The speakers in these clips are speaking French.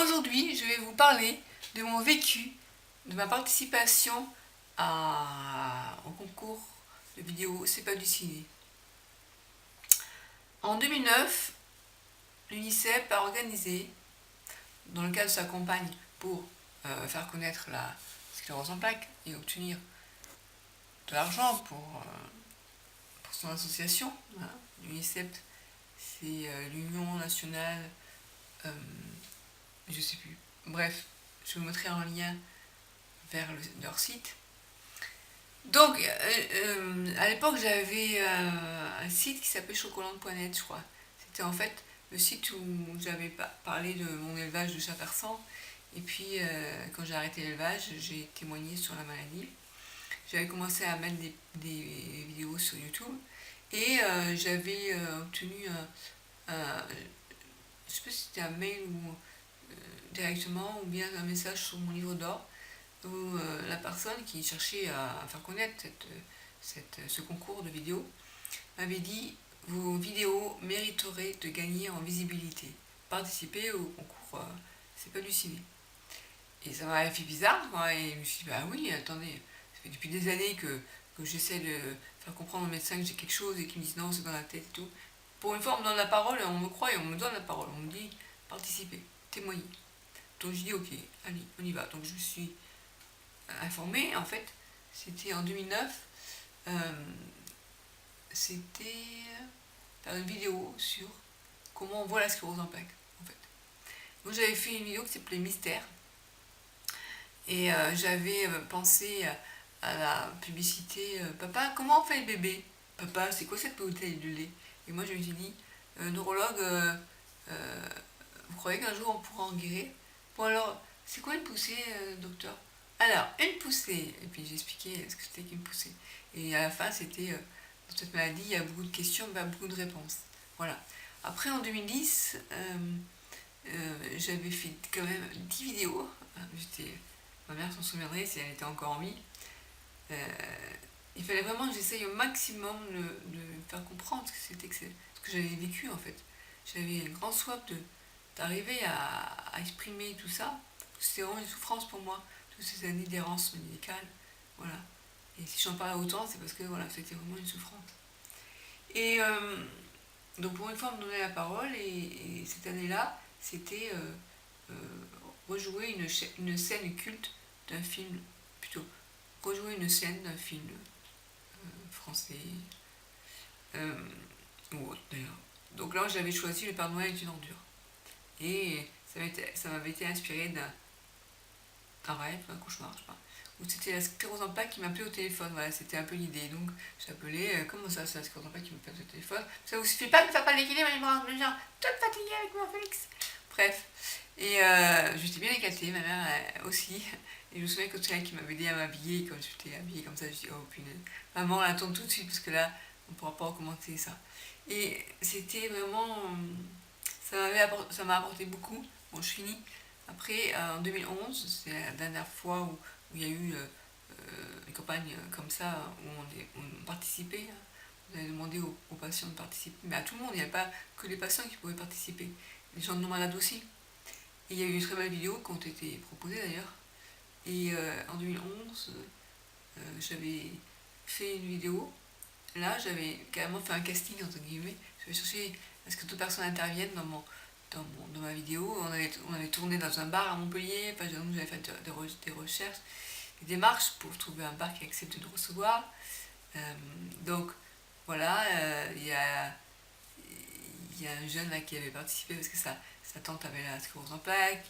Aujourd'hui, je vais vous parler de mon vécu, de ma participation au concours de vidéo C'est pas du ciné. En 2009, l'UNICEF a organisé, dans le cadre de sa campagne pour faire connaître la sclérose en plaques et obtenir de l'argent pour son association, hein. L'UNICEF, c'est l'Union nationale, je sais plus, bref, je vous mettrai en lien vers leur site. Donc, à l'époque, j'avais un site qui s'appelait chocolat.net, je crois. C'était en fait le site où j'avais parlé de mon élevage de chat persan. Et puis, quand j'ai arrêté l'élevage, j'ai témoigné sur la maladie. J'avais commencé à mettre des vidéos sur YouTube. Et j'avais obtenu je ne sais pas si c'était un mail ou directement, ou bien un message sur mon livre d'or, où la personne qui cherchait à faire connaître ce concours de vidéos m'avait dit: vos vidéos mériteraient de gagner en visibilité. Participez au concours C'est pas du ciné. Et ça m'avait fait bizarre, quoi, et je me suis dit: bah oui, attendez, ça fait depuis des années que j'essaie de faire comprendre aux médecins que j'ai quelque chose et qu'ils me disent non, c'est dans la tête et tout. Pour une fois, on me donne la parole et on me croit et on me donne la parole. On me dit: participez, témoignez. Donc je dis: ok, allez, on y va. Donc je me suis informée, en fait, c'était en 2009, c'était faire une vidéo sur comment on voit la sclérose en plaques, en fait. Donc j'avais fait une vidéo qui s'appelait Mystère, et j'avais pensé à la publicité Papa, comment on fait le bébé? Papa, c'est quoi cette bouteille de lait? Et moi je me suis dit: neurologue, vous croyez qu'un jour on pourra en guérir? Bon alors, c'est quoi une poussée, docteur? Alors, une poussée, et puis j'expliquais ce que c'était qu'une poussée. Et à la fin, c'était, dans cette maladie, il y a beaucoup de questions, mais pas beaucoup de réponses. Voilà. Après, en 2010, j'avais fait quand même 10 vidéos. Ma mère s'en souviendrait si elle était encore en vie. Il fallait vraiment que j'essaye au maximum de faire comprendre ce que c'était ce que j'avais vécu, en fait. J'avais un grand soif d'arriver à exprimer tout ça. C'était vraiment une souffrance pour moi, toutes ces années d'errance médicale. Voilà. Et si j'en parlais autant, c'est parce que voilà, c'était vraiment une souffrance. Et donc pour une fois, on me donnait la parole, et cette année-là, c'était rejouer une scène culte d'un film, plutôt, rejouer une scène d'un film français, ou autre d'ailleurs. Donc là, j'avais choisi Le Père Noël est une ordure. Et ça m'avait été inspiré d'un rêve, d'un cauchemar, je sais pas, où c'était la sclérose en plaques qui m'appelait au téléphone. Voilà, c'était un peu l'idée. Donc j'appelais: comment ça, c'est la sclérose en plaques qui m'appelle au téléphone? Ça vous suffit pas de faire pas l'équilibre, mais je me genre toute fatiguée avec moi, Félix. Bref. Et j'étais bien éclatée, ma mère aussi. Et je me souviens que c'est elle qui m'avait aidé à m'habiller. Comme j'étais habillée comme ça, je dis: oh punaise, maman, on attend tout de suite parce que là, on ne pourra pas recommencer ça. Et c'était vraiment. Ça m'a apporté beaucoup. Bon, je finis. Après, en 2011, c'est la dernière fois où il y a eu une campagne comme ça, où on participait. On avait demandé aux patients de participer, mais à tout le monde, il n'y avait pas que les patients qui pouvaient participer, les gens non malades aussi. Et il y a eu une très belle vidéo qui ont été proposées d'ailleurs. Et en 2011, j'avais fait une vidéo. Là, j'avais carrément fait un casting, entre guillemets. J'avais cherché à ce que d'autres personnes interviennent dans ma vidéo. On avait tourné dans un bar à Montpellier. Enfin, j'avais fait des recherches, des démarches pour trouver un bar qui accepte de recevoir. Donc, voilà, il y a un jeune là qui avait participé parce que sa tante avait la sclérose en plaques.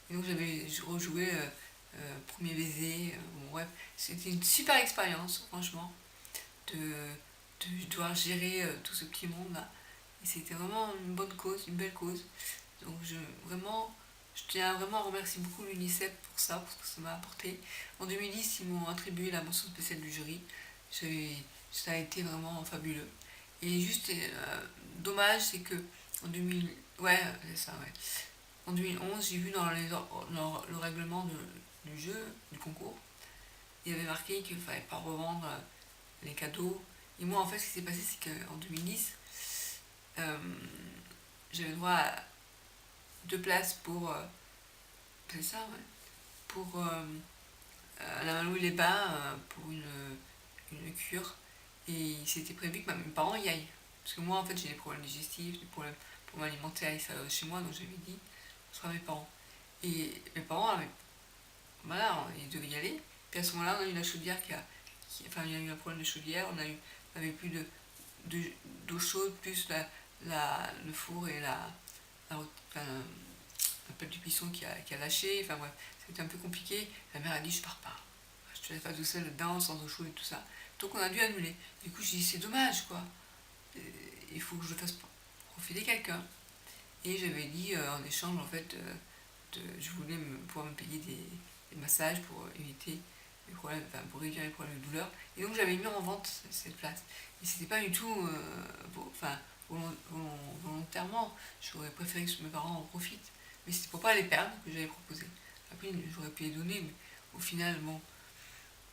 Et donc, j'avais rejoué Premier baiser. Bon, bref, c'était une super expérience, franchement, de devoir gérer tout ce petit monde là. Et c'était vraiment une bonne cause, une belle cause. Donc je tiens vraiment à remercier beaucoup l'UNICEF pour ça, pour ce que ça m'a apporté. En 2010, ils m'ont attribué la mention spéciale du jury. Ça a été vraiment fabuleux. Et juste, dommage, c'est que en 2000, ouais, c'est ça, ouais. En 2011, j'ai vu dans le règlement du jeu, du concours, il y avait marqué qu'il ne fallait pas revendre les cadeaux. Et moi, en fait, ce qui s'est passé, c'est qu'en 2010, j'avais droit à 2 places pour c'est ça, ouais. Pour la Malou-les-Bains, pour une cure. Et c'était prévu que mes parents y aillent. Parce que moi, en fait, j'ai des problèmes digestifs, des problèmes pour m'alimenter à l'extérieur de chez moi, donc j'avais dit, ce sera mes parents. Et mes parents avaient, voilà, ils devaient y aller. Puis à ce moment-là, on a eu la chaudière enfin, il y a eu un problème de chaudière, on avait plus d'eau chaude, plus le four et enfin, la pelle du cuisson qui a lâché, enfin bref, c'était un peu compliqué. La mère a dit, je pars pas. Je te laisse pas tout seul là-dedans, sans eau chaude et tout ça. Donc on a dû annuler. Du coup, j'ai dit, c'est dommage, quoi. Il faut que je fasse profiter quelqu'un. Et j'avais dit, en échange, en fait, je voulais pouvoir me payer des massages pour éviter les problèmes, enfin, pour réduire les problèmes de douleur. Et donc j'avais mis en vente cette place. Et c'était pas du tout, enfin, volontairement. J'aurais préféré que mes parents en profitent. Mais c'était pour pas les perdre que j'avais proposé. Après, j'aurais pu les donner, mais au final, bon.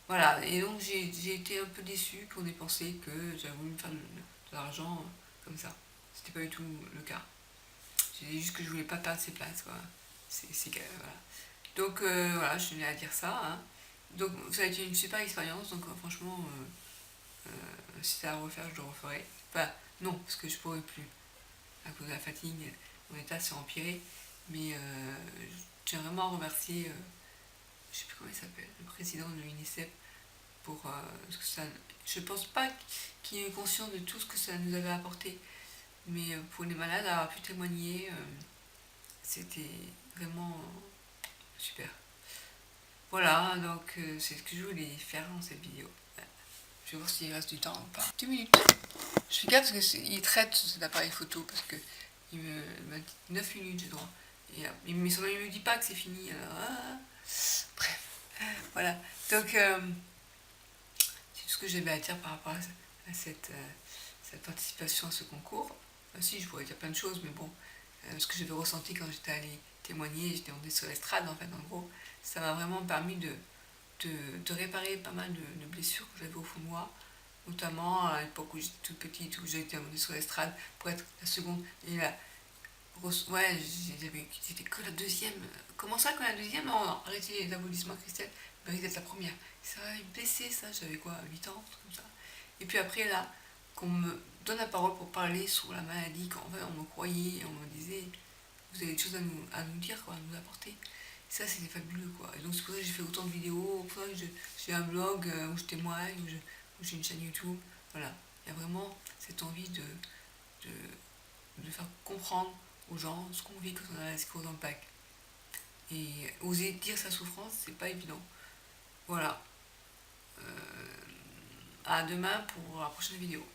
Voilà, et donc j'ai été un peu déçue qu'on ait pensé que j'avais voulu me faire de l'argent comme ça. C'était pas du tout le cas. J'ai dit juste que je voulais pas perdre ces places, quoi. Voilà. Donc voilà, je tenais à dire ça. Hein. Donc ça a été une super expérience, donc franchement, si c'est à refaire, je le referai. Enfin, non, parce que je pourrais plus. À cause de la fatigue, mon état s'est empiré. Mais je tiens vraiment à remercier, je sais plus comment il s'appelle, le président de l'UNICEF pour ce que ça. Je pense pas qu'il ait conscient de tout ce que ça nous avait apporté. Mais pour les malades, avoir pu témoigner, c'était vraiment super. Voilà, donc c'est ce que je voulais faire dans cette vidéo. Je vais voir s'il reste du temps ou pas. 2 minutes. Je fais gaffe parce qu'il traite cet appareil photo parce que il m'a dit 9 minutes, j'ai droit. Mais il me dit pas que c'est fini. Alors, bref, voilà. Donc, c'est tout ce que j'avais à dire par rapport à cette participation à ce concours. Enfin, si, je pourrais dire plein de choses, mais bon, ce que j'avais ressenti quand j'étais allée témoigner, j'étais montée sur l'estrade, en fait, en gros, ça m'a vraiment permis de réparer pas mal de blessures que j'avais au fond de moi, notamment à l'époque où j'étais toute petite, où j'ai été montée sur l'estrade pour être la seconde. Et ouais, j'étais que la deuxième. Comment ça, que la deuxième? Non, non, arrêtez les applaudissements, Christelle, il mérite d'être la première. Ça va me blesser, ça, j'avais quoi, 8 ans, comme ça. Et puis après, là, qu'on me donne la parole pour parler sur la maladie, quand en fait, on me croyait, on me disait, vous avez des choses à nous dire, quoi, à nous apporter. Et ça, c'était fabuleux, quoi. Et donc, c'est pour ça que j'ai fait autant de vidéos, pour ça que j'ai un blog où je témoigne, où j'ai une chaîne YouTube. Voilà. Il y a vraiment cette envie de faire comprendre aux gens ce qu'on vit quand on a la sclérose en plaques. Et oser dire sa souffrance, c'est pas évident. Voilà. À demain pour la prochaine vidéo.